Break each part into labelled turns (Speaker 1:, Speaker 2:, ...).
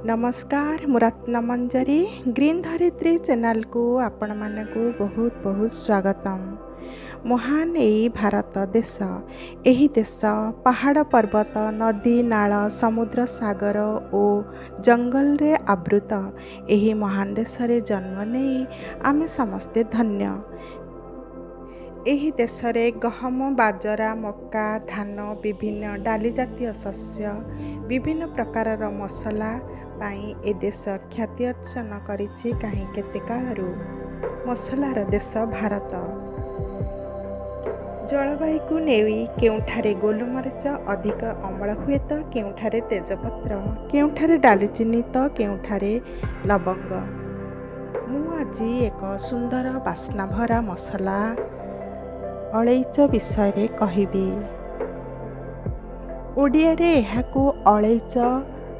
Speaker 1: नमस्कार मु रत्नमंजरी ग्रीन धरित्री चैनल को आपण मानकु बहुत बहुत स्वागतम। महान एई भारत देश, एही देश पहाड़ पर्वत नदी नाल समुद्र सागर और जंगल रे आवृत एही महान देश रे जन्म नहीं आमे समस्ते धन्य। एही देश रे गहम बाजरा मक्का धान विभिन्न डाली जातीय शस्य विभिन्न प्रकार मसला पाई ए देश ख्याति अर्जन करिछि। काहे केते कालरू मसलार देश भारत। जलवायु को नेई केउठारे गोलमरिच अधिक अमल हुए तो केउठारे तेजपत्र केउठारे डालीचीनी तो केउठारे लवंग। मु आज एक सुंदर बास्ना भरा मसला अलैच विषय रे कहिबी। ओडिया रे एहाकू अलैच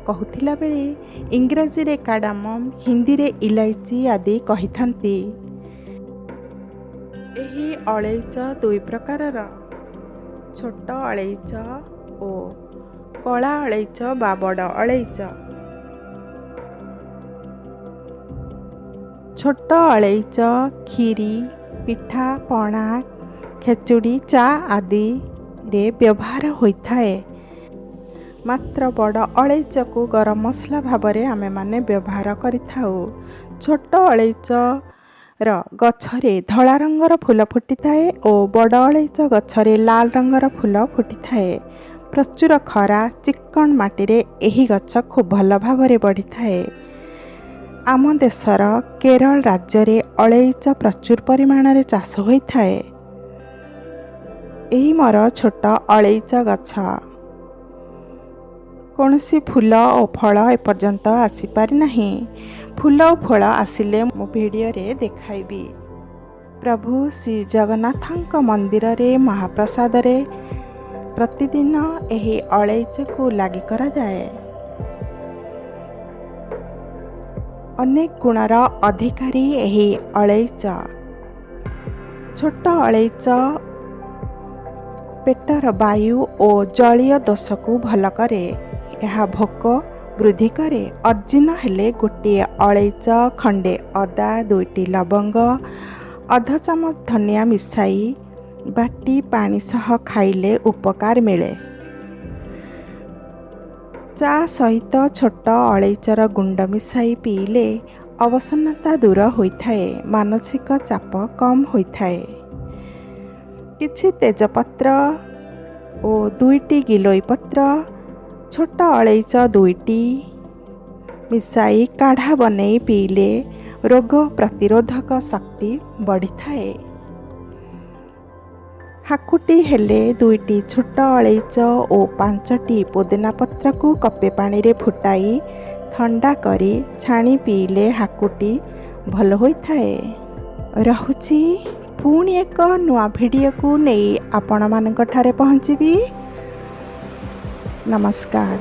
Speaker 1: कहूथिला बेले इंग्राजी रे कार्डामम हिंदी रे इलायची आदि कहिथांती। एही अलैच दुई प्रकारर, छोट अलैच ओ कला अलैच बा बड़ अलैच। छोट अलैच खीरी पिठा पणा खेचुड़ी चा आदि रे व्यवहार होइथाए। मात्र बड़ अलैच को गरम मसला भाबरे आमे माने व्यवहार करिथाउ। छोट अलैच र गछरे धला रंगर फूल फुटिथाए और बड़ अलैच गछरे लाल रंगर फूल फुटिथाए। प्रचुर खरा चिक्कण माटी रे एही गछ खूब भल भाबरे बढ़िथाए। आम देशर केरल राज्य रे अलैच प्रचुर परिमाण रे चाष होइथाए। एही मोर छोट अलैच गछ कौनसी फूल और फल एपर्यंत आसी पारि नाही। फूल और फल आसिले मो वीडियो रे देखाइबी। प्रभु श्री जगन्नाथ मंदिर रे महाप्रसाद रे प्रतिदिन एही अलैच को लागि करा जाए। अनेक गुणर अधिकारी एही अलैच। छोट अलैच पेटर वायु और जलीय दोष को भल करे। यह भोक वृद्धि करे। अर्जिन हेले गोटे अलैच खंडे अदा दुईटी लवंग अध चामच धनिया मिसाई बाटी पानी सह खाइले उपकार मिले। चा सहित छोट अलैचर गुंड मिसाई पीले अवसन्नता दूर होइथाए। मानसिक चाप कम होइथाए। किछि तेजपत्र और दुईटी गिलोई पत्र छोट अलैच दुईटी मिसाई काढ़ा बनै पीले रोग प्रतिरोधक शक्ति बढ़ी थाए। हाकुटी हेले दुईटी छोट अलैच और 5टी पुदीना पत्र को कपे पानी रे फुटाई ठंडा करी छाणी पीले हाकुटी भल होई थाए। रहुची पुणी एक नुआ वीडियो को नहीं आपण मानक ठारे पहुँचीबी। नमस्कार।